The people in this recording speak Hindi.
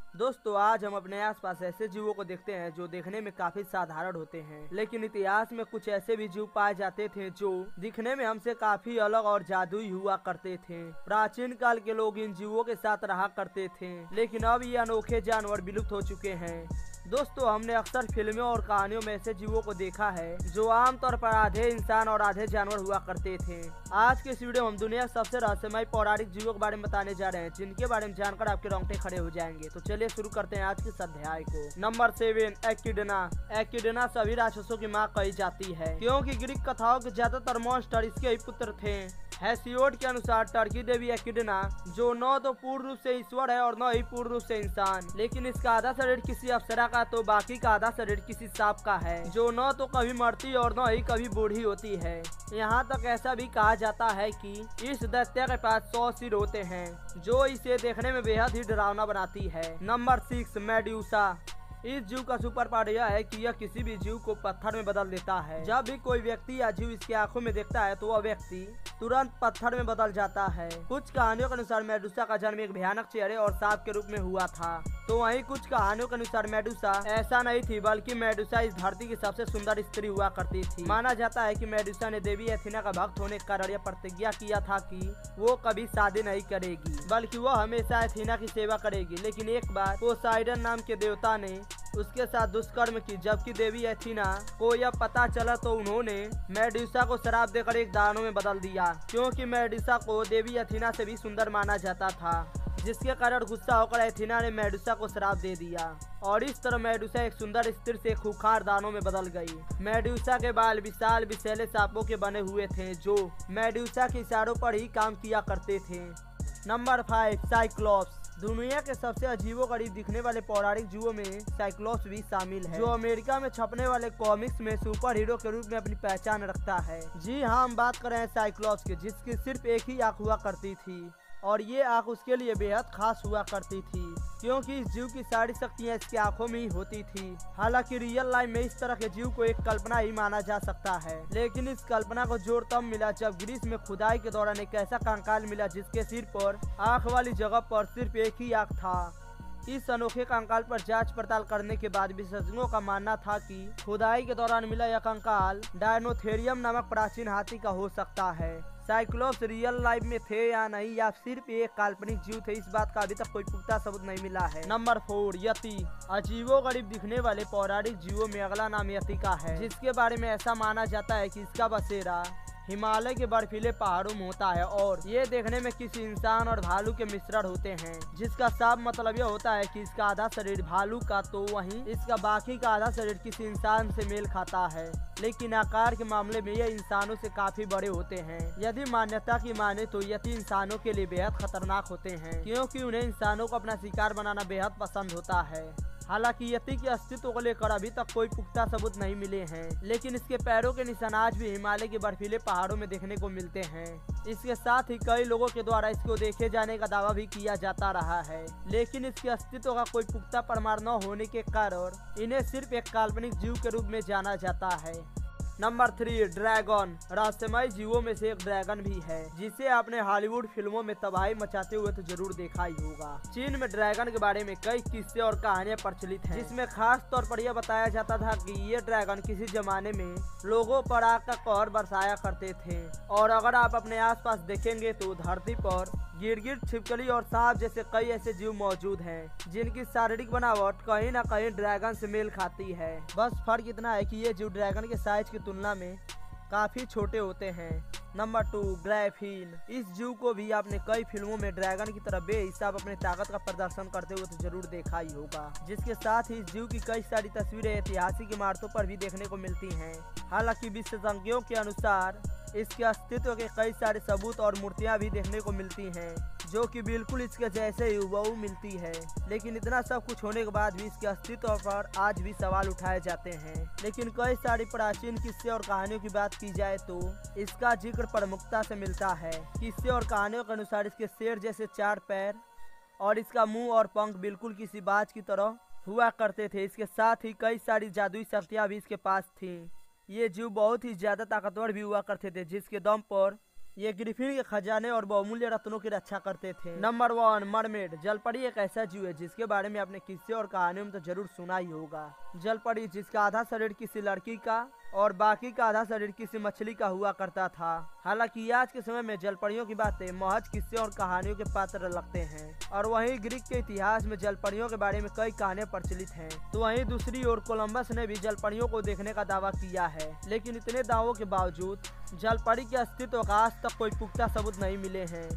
दोस्तों आज हम अपने आसपास ऐसे जीवों को देखते हैं जो देखने में काफी साधारण होते हैं, लेकिन इतिहास में कुछ ऐसे भी जीव पाए जाते थे जो दिखने में हमसे काफी अलग और जादुई हुआ करते थे। प्राचीन काल के लोग इन जीवों के साथ रहा करते थे, लेकिन अब ये अनोखे जानवर विलुप्त हो चुके हैं। दोस्तों हमने अक्सर फिल्मों और कहानियों में ऐसे जीवों को देखा है जो आमतौर पर आधे इंसान और आधे जानवर हुआ करते थे। आज के इस वीडियो में हम दुनिया के सबसे रहस्यमय पौराणिक जीवों के बारे में बताने जा रहे हैं, जिनके बारे में जानकर आपके रोंगटे खड़े हो जाएंगे। तो चलिए शुरू करते हैं आज के इस अध्याय को। नंबर 7, एक्विडना। एक्विडना सभी राक्षसों की माँ कही जाती है, क्योंकि ग्रीक कथाओं के ज्यादातर मॉन्स्टर इसके ही पुत्र थे। हेसियोड के अनुसार टर्की देवी एक्विडना, जो न तो पूर्ण रूप से ईश्वर है और न ही पूर्ण रूप से इंसान, लेकिन इसका आधा शरीर किसी अप्सरा का तो बाकी का आधा शरीर किसी सांप का है, जो न तो कभी मरती और न ही कभी बूढ़ी होती है। यहाँ तक ऐसा भी कहा जाता है कि इस दैत्य के पास 100 सिर होते हैं, जो इसे देखने में बेहद ही डरावना बनाती है। Number 6, medusa. इस जीव का सुपर पावर यह है कि यह किसी भी जीव को पत्थर में बदल देता है। जब भी कोई व्यक्ति या जीव इसकी आंखों में देखता है तो वह व्यक्ति तुरंत पत्थर में बदल जाता है। कुछ कहानियों के अनुसार मेडुसा का जन्म एक भयानक चेहरे और सांप के रूप में हुआ था, तो वहीं कुछ कहानियों के अनुसार मेडुसा ऐसा नहीं थी, बल्कि मेडुसा इस धरती की सबसे सुंदर स्त्री हुआ करती थी। माना जाता है कि मेडुसा ने देवी एथेना का भक्त होने के कारण यह प्रतिज्ञा किया था कि वो कभी शादी नहीं करेगी, बल्कि वह हमेशा एथेना की सेवा करेगी। लेकिन एक बार पोसाइडन नाम के देवता ने उसके साथ दुष्कर्म की। जबकि देवी एथेना को यह पता चला तो उन्होंने मेडुसा को श्राप देकर एक दानव में बदल दिया, क्योंकि मेडुसा को देवी एथेना से भी सुंदर माना जाता था, जिसके कारण गुस्सा होकर एथेना ने मेडुसा को श्राप दे दिया और इस तरह मेडुसा एक सुंदर स्त्री से खूंखार दानव में बदल गई। मेडुसा के बाल विशाल विषैले सांपों के बने हुए थे, जो मेडुसा के इशारों पर ही काम किया करते थे। Number 5, cyclops. दुनिया के सबसे अजीबोगरीब दिखने वाले पौराणिक जीवों में साइक्लोप्स भी शामिल है, जो अमेरिका में छपने वाले कॉमिक्स में सुपर हीरो के रूप में अपनी पहचान रखता है। जी हाँ, हम बात कर रहे हैं साइक्लोप्स की, जिसकी सिर्फ एक ही आंख हुआ करती थी और ये आंख उसके लिए बेहद खास हुआ करती थी, क्योंकि इस जीव की सारी शक्तियाँ इसकी आंखों में ही होती थी। हालांकि रियल लाइफ में इस तरह के जीव को एक कल्पना ही माना जा सकता है, लेकिन इस कल्पना को जोर तब मिला जब ग्रीस में खुदाई के दौरान एक ऐसा कंकाल मिला जिसके सिर पर आंख वाली जगह पर सिर्फ एक ही आंख था। इस अनोखे कंकाल पर जांच पड़ताल करने के बाद विशेषज्ञों का मानना था कि खुदाई के दौरान मिला यह कंकाल डायनोथेरियम नामक प्राचीन हाथी का हो सकता है। साइक्लोप्स रियल लाइफ में थे या नहीं, या सिर्फ एक काल्पनिक जीव थे, इस बात का अभी तक कोई पुख्ता सबूत नहीं मिला है। नंबर 4, यति। अजीबोगरीब दिखने वाले पौराणिक जीवों में अगला नाम यति का है, जिसके बारे में ऐसा माना जाता है कि इसका बसेरा हिमालय के बर्फीले पहाड़ों में होता है और ये देखने में किसी इंसान और भालू के मिश्रण होते हैं, जिसका साफ मतलब यह होता है कि इसका आधा शरीर भालू का तो वहीं इसका बाकी का आधा शरीर किसी इंसान से मेल खाता है, लेकिन आकार के मामले में ये इंसानों से काफी बड़े होते हैं। यदि मान्यता की माने तो यति इंसानों के लिए बेहद खतरनाक होते हैं, क्योंकि उन्हें इंसानों को अपना शिकार बनाना बेहद पसंद होता है। हालांकि यति के अस्तित्व को लेकर अभी तक कोई पुख्ता सबूत नहीं मिले हैं, लेकिन इसके पैरों के निशान आज भी हिमालय के बर्फीले पहाड़ों में देखने को मिलते हैं। इसके साथ ही कई लोगों के द्वारा इसको देखे जाने का दावा भी किया जाता रहा है, लेकिन इसके अस्तित्व का कोई पुख्ता प्रमाण न होने के कारण इन्हें सिर्फ एक काल्पनिक जीव के रूप में जाना जाता है। Number 3, dragon. रहस्यमय जीवों में से एक ड्रैगन भी है, जिसे आपने हॉलीवुड फिल्मों में तबाही मचाते हुए तो जरूर देखा ही होगा। चीन में ड्रैगन के बारे में कई किस्से और कहानियां प्रचलित हैं, जिसमें खास तौर पर यह बताया जाता था कि ये ड्रैगन किसी जमाने में लोगों पर आग का कहर बरसाया करते थे, और अगर आप अपने आसपास देखेंगे तो धरती पर गिरगिट, छिपकली और सांप जैसे कई ऐसे जीव मौजूद हैं, जिनकी शारीरिक बनावट कहीं न कहीं ड्रैगन से मेल खाती है। बस फर्क इतना है कि ये जीव ड्रैगन के साइज की तुलना में काफी छोटे होते हैं। नंबर 2, ग्राइफिन। इस जीव को भी आपने कई फिल्मों में ड्रैगन की तरह बेहिसाब अपने ताकत का प्रदर्शन करते हुए तो जरूर देखा ही होगा, जिसके साथ ही इस जीव की कई सारी तस्वीरें ऐतिहासिक इमारतों पर भी देखने को मिलती हैं। हालांकि विशेषज्ञों के अनुसार इसके अस्तित्व के कई सारे सबूत और मूर्तियां भी देखने को मिलती हैं, जो कि बिल्कुल इसके जैसे ही हुबहू मिलती है। लेकिन इतना सब कुछ होने के बाद भी इसके अस्तित्व पर आज भी सवाल उठाए जाते हैं। लेकिन कई सारी प्राचीन किस्से और कहानियों की बात की जाए तो इसका जिक्र प्रमुखता से मिलता है। किस्से और कहानियों के अनुसार इसके शेर जैसे 4 पैर और इसका मुंह और पंख बिल्कुल किसी बाज की तरह हुआ करते थे। इसके साथ ही कई सारी जादुई शक्तियाँ भी इसके पास थीं। ये जीव बहुत ही ज्यादा ताकतवर भी हुआ करते थे, जिसके दम पर ये ग्रिफिन के खजाने और बहुमूल्य रत्नों की रक्षा करते थे। Number 1, mermaid. जलपरी एक ऐसा जीव है जिसके बारे में आपने किस्से और कहानियों में तो जरूर सुना ही होगा। जलपरी जिसका आधा शरीर किसी लड़की का और बाकी का आधा शरीर किसी मछली का हुआ करता था। हालांकि आज के समय में जलपरियों की बातें महज किस्से और कहानियों के पात्र लगते हैं और वहीं ग्रीक के इतिहास में जलपरियों के बारे में कई कहानियां प्रचलित हैं। तो वहीं दूसरी ओर कोलंबस ने भी जलपरियों को देखने का दावा किया है, लेकिन इतने दावों के बावजूद जलपरी के अस्तित्व का आज तक कोई पुख्ता सबूत नहीं मिले हैं।